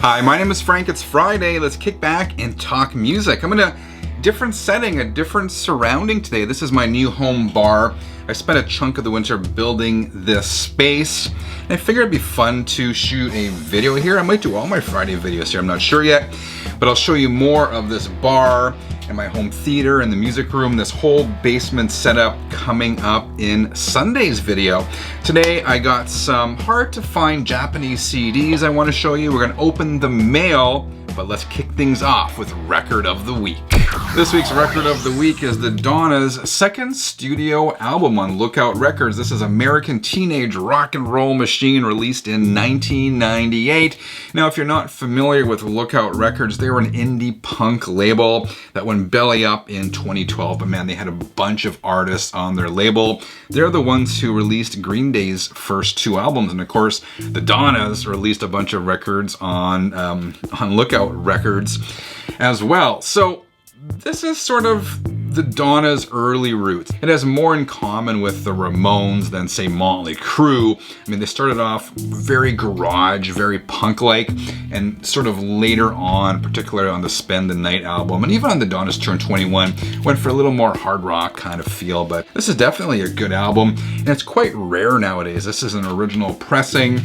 Hi, my name is Frank. It's Friday. Let's kick back and talk music. I'm in a different setting, a different surrounding today. This is my new home bar. I spent a chunk of the winter building this space, and I figured it'd be fun to shoot a video here. I might do all my Friday videos here, I'm not sure yet, but I'll show you more of this bar and my home theater and the music room, this whole basement setup coming up in Sunday's video. Today I got some hard to find Japanese CDs I want to show you. We're going to open the mail, but let's kick things off with Record of the Week. This week's Record of the Week is the Donnas' second studio album on Lookout Records. This is American Teenage Rock and Roll Machine, released in 1998. Now, if you're not familiar with Lookout Records, they were an indie punk label that went belly up in 2012, but man, they had a bunch of artists on their label. They're the ones who released Green Day's first two albums, and of course, the Donnas released a bunch of records on Lookout Records as well. So this is sort of the Donnas' early roots. It has more in common with the Ramones than, say, Motley Crue. I mean, they started off very garage, very punk-like, and sort of later on, particularly on the Spend the Night album, and even on the Donnas Turn 21, went for a little more hard rock kind of feel, but this is definitely a good album, and it's quite rare nowadays. This is an original pressing.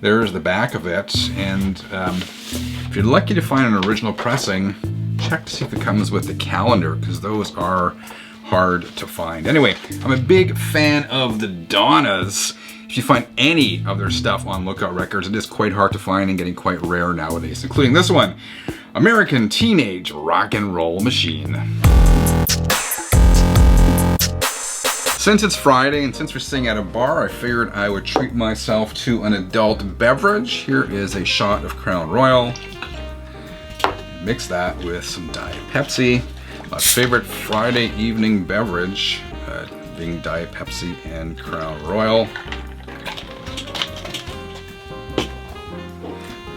There's the back of it, and if you're lucky to find an original pressing, check to see if it comes with the calendar, because those are hard to find. Anyway, I'm a big fan of the Donnas. If you find any of their stuff on Lookout Records, it is quite hard to find and getting quite rare nowadays, including this one, American Teenage Rock and Roll Machine. Since it's Friday and since we're sitting at a bar, I figured I would treat myself to an adult beverage. Here is a shot of Crown Royal. Mix that with some Diet Pepsi. My favorite Friday evening beverage, being Diet Pepsi and Crown Royal.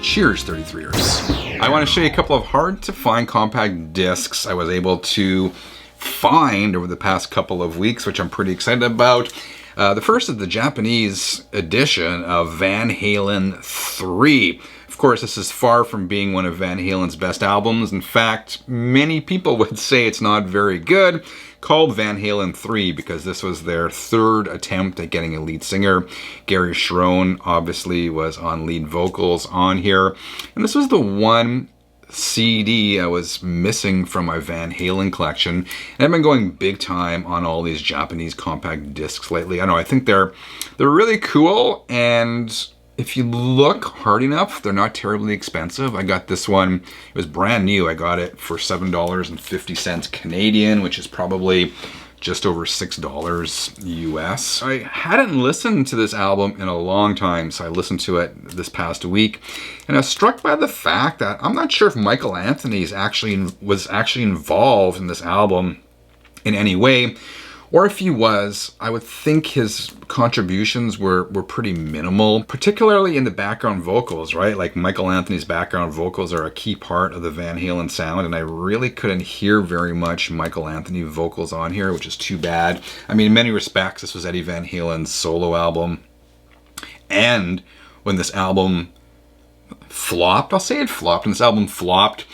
Cheers, 33ers. I want to show you a couple of hard to find compact discs I was able to find over the past couple of weeks, which I'm pretty excited about. The first is the Japanese edition of Van Halen 3. Of course, this is far from being one of Van Halen's best albums. In fact, many people would say it's not very good, called Van Halen 3 because this was their third attempt at getting a lead singer. Gary Cherone obviously was on lead vocals on here. And this was the one CD I was missing from my Van Halen collection. And I've been going big time on all these Japanese compact discs lately. I know, I think they're really cool, and if you look hard enough, they're not terribly expensive. I got this one, it was brand new. I got it for $7.50 Canadian, which is probably just over $6 US. I hadn't listened to this album in a long time, so I listened to it this past week, and I was struck by the fact that I'm not sure if Michael Anthony was actually involved in this album in any way, or if he was, I would think his contributions were pretty minimal, particularly in the background vocals, right? Like Michael Anthony's background vocals are a key part of the Van Halen sound, and I really couldn't hear very much Michael Anthony vocals on here, which is too bad. I mean, in many respects, this was Eddie Van Halen's solo album, and when this album flopped, I'll say it flopped, when this album flopped,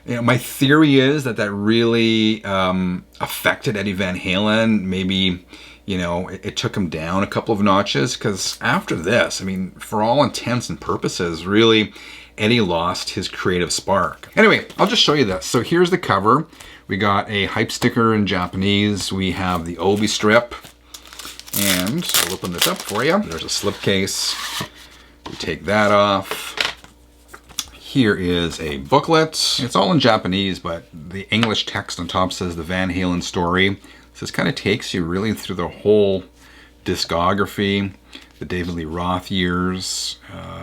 you know, my theory is that really affected Eddie Van Halen. Maybe, you know, it took him down a couple of notches, because after this, I mean, for all intents and purposes, really, Eddie lost his creative spark. Anyway, I'll just show you this. So here's the cover. We got a hype sticker in Japanese. We have the Obi strip, and I'll open this up for you. There's a slipcase. We take that off. Here is a booklet. It's all in Japanese, but the English text on top says the Van Halen story. So this kind of takes you really through the whole discography, the David Lee Roth years.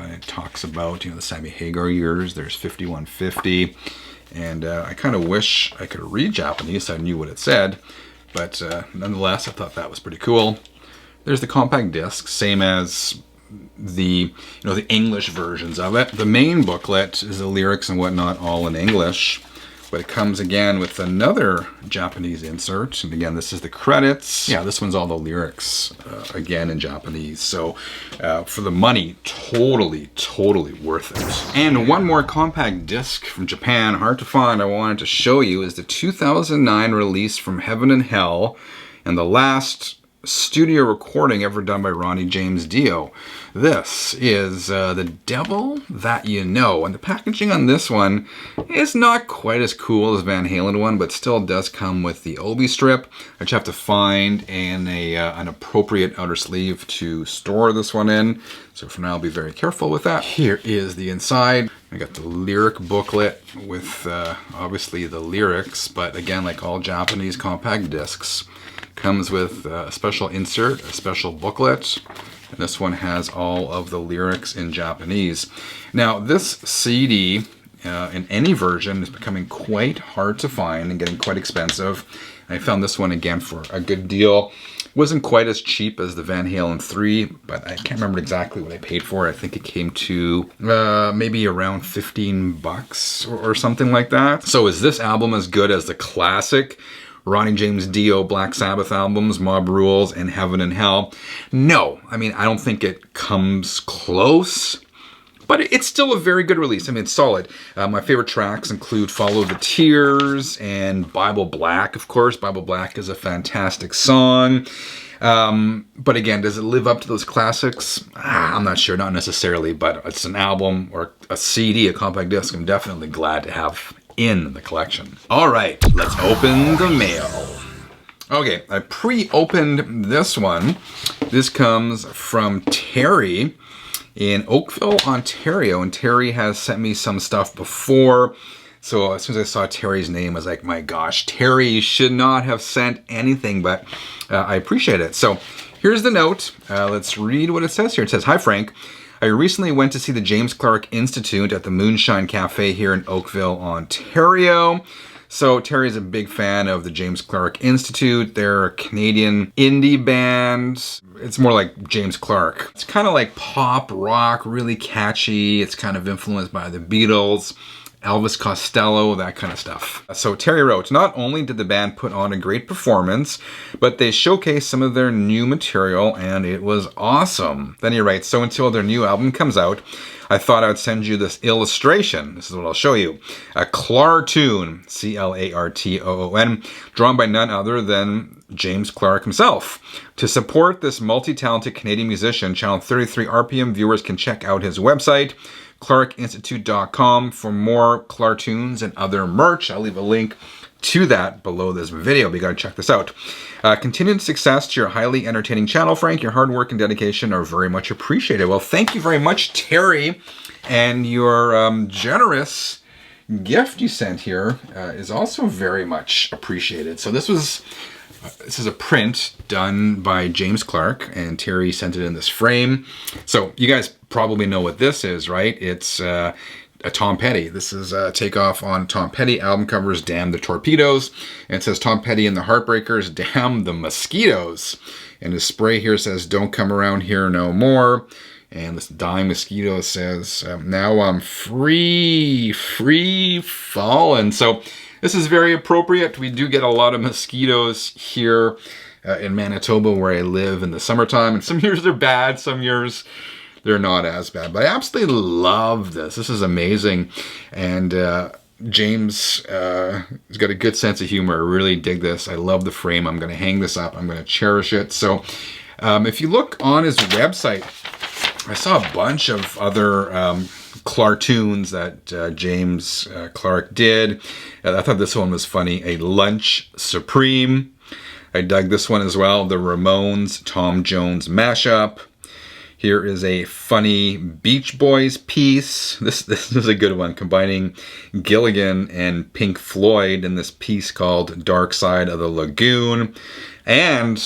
It talks about, you know, the Sammy Hagar years. There's 5150. And I kind of wish I could read Japanese so I knew what it said. But nonetheless, I thought that was pretty cool. There's the compact disc, same as the English versions of it. The main booklet is the lyrics and whatnot all in English. But it comes again with another Japanese insert. And again, this is the credits. Yeah, this one's all the lyrics, again in Japanese. So for the money, totally worth it. And one more compact disc from Japan, hard to find, I wanted to show you, is the 2009 release from Heaven and Hell, and the last studio recording ever done by Ronnie James Dio. This is The Devil That You Know, and the packaging on this one is not quite as cool as Van Halen one, but still does come with the obi strip. I just have to find an appropriate outer sleeve to store this one in, so for now I'll be very careful with that. Here is the inside. I got the lyric booklet with obviously the lyrics, but again, like all Japanese compact discs, comes with a special insert, a special booklet, and this one has all of the lyrics in Japanese. Now, this CD, in any version, is becoming quite hard to find and getting quite expensive. I found this one again for a good deal. Wasn't quite as cheap as the Van Halen 3, but I can't remember exactly what I paid for it. I think it came to maybe around 15 bucks or something like that. So is this album as good as the classic Ronnie James Dio Black Sabbath albums, Mob Rules and Heaven and Hell? No, I mean, I don't think it comes close, but it's still a very good release. I mean, it's solid. My favorite tracks include Follow the Tears and Bible Black, of course. Bible Black is a fantastic song. But again, does it live up to those classics? I'm not sure, not necessarily, but it's an album or a CD, a compact disc, I'm definitely glad to have in the collection. All right, let's open the mail. Okay, I pre-opened this one. This comes from Terry in Oakville, Ontario, and Terry has sent me some stuff before. So as soon as I saw Terry's name, I was like, my gosh, Terry should not have sent anything, but I appreciate it. So here's the note. Let's read what it says here. It says, "Hi Frank, I recently went to see the James Clark Institute at the Moonshine Cafe here in Oakville, Ontario." So Terry's a big fan of the James Clark Institute. They're a Canadian indie band. It's more like James Clark. It's kind of like pop rock, really catchy. It's kind of influenced by the Beatles, Elvis Costello, that kind of stuff. So Terry wrote, "Not only did the band put on a great performance, but they showcased some of their new material and it was awesome." Then he writes, "So until their new album comes out, I thought I'd send you this illustration." This is what I'll show you. A Clartoon, C-L-A-R-T-O-O-N, drawn by none other than James Clark himself. To support this multi-talented Canadian musician, Channel 33 RPM viewers can check out his website, clarkinstitute.com, for more Clartoons and other merch. I'll leave a link to that below this video, but you gotta check this out. Continued success to your highly entertaining channel, Frank. Your hard work and dedication are very much appreciated." Well, thank you very much, Terry, and your generous gift you sent here is also very much appreciated. So this is a print done by James Clark, and Terry sent it in this frame. So you guys probably know what this is, right? It's a Tom Petty. This is a takeoff on Tom Petty album covers, Damn the Torpedoes. And it says Tom Petty and the Heartbreakers, Damn the Mosquitoes. And his spray here says, "Don't come around here no more." And this dying mosquito says, "Now I'm free falling." So this is very appropriate. We do get a lot of mosquitoes here in Manitoba where I live in the summertime. And some years they're bad, some years they're not as bad. But I absolutely love this. This is amazing. And James has got a good sense of humor. I really dig this. I love the frame. I'm going to hang this up. I'm going to cherish it. So if you look on his website, I saw a bunch of other Clartoons that James Clark did. I thought this one was funny. A Lunch Supreme. I dug this one as well. The Ramones Tom Jones mashup. Here is a funny Beach Boys piece. This is a good one, combining Gilligan and Pink Floyd in this piece called Dark Side of the Lagoon. And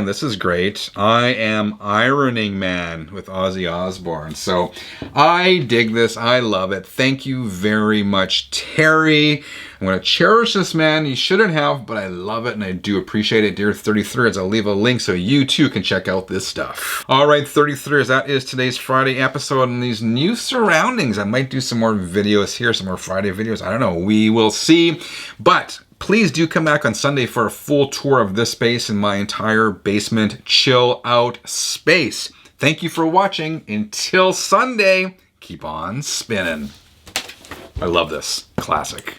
this is great. I Am Ironing Man with Ozzy Osbourne. So I dig this. I love it. Thank you very much, Terry. I'm going to cherish this, man. You shouldn't have, but I love it and I do appreciate it. Dear 33rds, I'll leave a link so you too can check out this stuff. All right, 33rds, that is today's Friday episode and these new surroundings. I might do some more videos here, some more Friday videos. I don't know. We will see. But please do come back on Sunday for a full tour of this space and my entire basement chill out space. Thank you for watching. Until Sunday, keep on spinning. I love this. Classic.